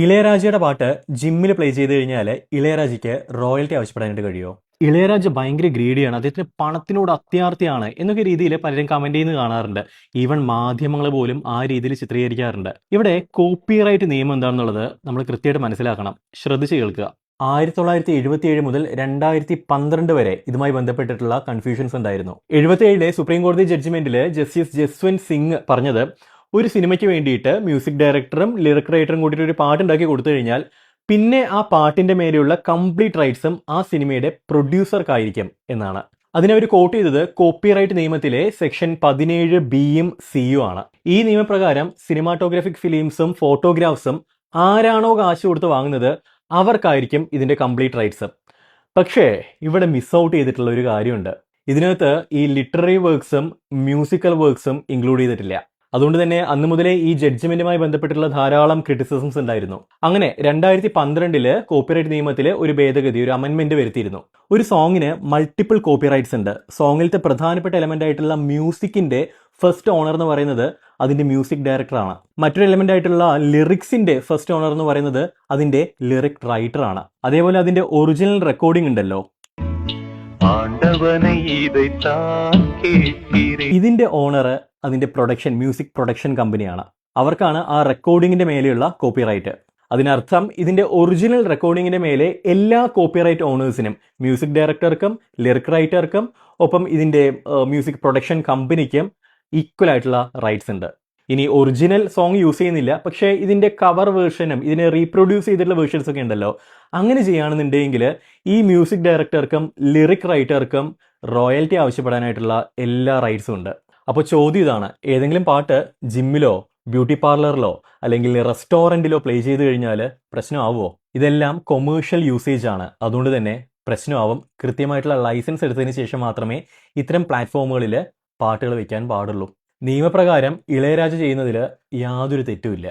ഇളയരാജയുടെ പാട്ട് ജിമ്മിൽ പ്ലേ ചെയ്ത് കഴിഞ്ഞാൽ ഇളയരാജയ്ക്ക് റോയൽറ്റി ആവശ്യപ്പെടാനായിട്ട് കഴിയുമോ? ഇളയരാജ ഭയങ്കര ഗ്രീഡിയാണ്, അദ്ദേഹത്തിന് പണത്തിനോട് അത്യാർത്തിയാണ് എന്നൊക്കെ രീതിയിൽ പലരും കമന്റ് ചെയ്യുന്നത് കാണാറുണ്ട്. ഈവൻ മാധ്യമങ്ങൾ പോലും ആ രീതിയിൽ ചിത്രീകരിക്കാറുണ്ട്. ഇവിടെ കോപ്പിറൈറ്റ് നിയമം എന്താണെന്നുള്ളത് നമ്മൾ കൃത്യമായിട്ട് മനസ്സിലാക്കണം. ശ്രദ്ധിച്ച് കേൾക്കുക. 1977 മുതൽ 2012 വരെ ഇതുമായി ബന്ധപ്പെട്ടിട്ടുള്ള കൺഫ്യൂഷൻസ് ഉണ്ടായിരുന്നു. 77 സുപ്രീം കോടതി ജഡ്ജ്മെന്റിൽ ജസ്റ്റിസ് ജസ്വന്ത് സിംഗ് പറഞ്ഞത്, ഒരു സിനിമയ്ക്ക് വേണ്ടിയിട്ട് മ്യൂസിക് ഡയറക്ടറും ലിറിക് റൈറ്ററും കൂടിയിട്ട് ഒരു പാട്ടുണ്ടാക്കി കൊടുത്തു കഴിഞ്ഞാൽ പിന്നെ ആ പാട്ടിന്റെ മേലെയുള്ള കംപ്ലീറ്റ് റൈറ്റ്സും ആ സിനിമയുടെ പ്രൊഡ്യൂസർക്കായിരിക്കും എന്നാണ്. അതിനവർ കോട്ട് ചെയ്തത് കോപ്പിറൈറ്റ് നിയമത്തിലെ സെക്ഷൻ 17(b)യും (c)യും ആണ്. ഈ നിയമപ്രകാരം സിനിമാറ്റോഗ്രാഫിക് ഫിലിംസും ഫോട്ടോഗ്രാഫ്സും ആരാണോ കാശ് കൊടുത്ത് വാങ്ങുന്നത് അവർക്കായിരിക്കും ഇതിന്റെ കംപ്ലീറ്റ് റൈറ്റ്സ്. പക്ഷേ ഇവിടെ മിസ് ഔട്ട് ചെയ്തിട്ടുള്ള ഒരു കാര്യമുണ്ട്. ഇതിനകത്ത് ഈ ലിറ്റററി വർക്ക്സും മ്യൂസിക്കൽ വർക്ക്സും ഇൻക്ലൂഡ് ചെയ്തിട്ടില്ല. അതുകൊണ്ട് തന്നെ അന്ന് മുതലേ ഈ ജഡ്ജ്മെന്റുമായി ബന്ധപ്പെട്ടുള്ള ധാരാളം ക്രിറ്റിസിസംസ് ഉണ്ടായിരുന്നു. അങ്ങനെ 2012 കോപ്പിറൈറ്റ് നിയമത്തിൽ ഒരു ഭേദഗതി, ഒരു അമെന്റ്മെന്റ് വരുത്തിയിരുന്നു. ഒരു സോങ്ങിന് മൾട്ടിപ്പിൾ കോപ്പിറൈറ്റ്സ് ഉണ്ട്. സോങ്ങിലത്തെ പ്രധാനപ്പെട്ട എലമെന്റ് ആയിട്ടുള്ള മ്യൂസിക്കിന്റെ ഫസ്റ്റ് ഓണർ എന്ന് പറയുന്നത് അതിന്റെ മ്യൂസിക് ഡയറക്ടറാണ്. മറ്റൊരു എലമെന്റ് ആയിട്ടുള്ള ലിറിക്സിന്റെ ഫസ്റ്റ് ഓണർ എന്ന് പറയുന്നത് അതിന്റെ ലിറിക് റൈറ്റർ ആണ്. അതേപോലെ അതിന്റെ ഒറിജിനൽ റെക്കോർഡിംഗ് ഉണ്ടല്ലോ, ഇതിന്റെ ഓണർ അതിന്റെ മ്യൂസിക് പ്രൊഡക്ഷൻ കമ്പനിയാണ്. അവർക്കാണ് ആ റെക്കോർഡിങ്ങിന്റെ മേലെയുള്ള കോപ്പിറൈറ്റ്. അതിനർത്ഥം ഇതിന്റെ ഒറിജിനൽ റെക്കോർഡിങ്ങിന്റെ മേലെ എല്ലാ കോപ്പിറൈറ്റ് ഓണേഴ്സിനും, മ്യൂസിക് ഡയറക്ടർക്കും ലിറിക് റൈറ്റർക്കും ഒപ്പം ഇതിന്റെ മ്യൂസിക് പ്രൊഡക്ഷൻ കമ്പനിക്കും ഈക്വൽ ആയിട്ടുള്ള റൈറ്റ്സ് ഉണ്ട്. ഇനി ഒറിജിനൽ സോങ് യൂസ് ചെയ്യുന്നില്ല, പക്ഷേ ഇതിന്റെ കവർ വേർഷനും ഇതിനെ റീപ്രൊഡ്യൂസ് ചെയ്തിട്ടുള്ള വേർഷൻസ് ഒക്കെ ഉണ്ടല്ലോ, അങ്ങനെ ചെയ്യുകയാണെന്നുണ്ടെങ്കിൽ ഈ മ്യൂസിക് ഡയറക്ടർക്കും ലിറിക് റൈറ്റർക്കും റോയൽറ്റി ആവശ്യപ്പെടാനായിട്ടുള്ള എല്ലാ റൈറ്റ്സും ഉണ്ട്. അപ്പോൾ ചോദ്യം ഇതാണ്, ഏതെങ്കിലും പാട്ട് ജിമ്മിലോ ബ്യൂട്ടി പാർലറിലോ അല്ലെങ്കിൽ റെസ്റ്റോറൻറ്റിലോ പ്ലേ ചെയ്ത് കഴിഞ്ഞാൽ പ്രശ്നമാവുമോ? ഇതെല്ലാം കൊമേഴ്ഷ്യൽ യൂസേജ് ആണ്, അതുകൊണ്ട് തന്നെ പ്രശ്നമാവും. കൃത്യമായിട്ടുള്ള ലൈസൻസ് എടുത്തതിന് ശേഷം മാത്രമേ ഇത്തരം പ്ലാറ്റ്ഫോമുകളിൽ പാട്ടുകൾ വയ്ക്കാൻ പാടുള്ളൂ. നിയമപ്രകാരം ഇളയരാജ ചെയ്യുന്നതിൽ യാതൊരു തെറ്റുമില്ല.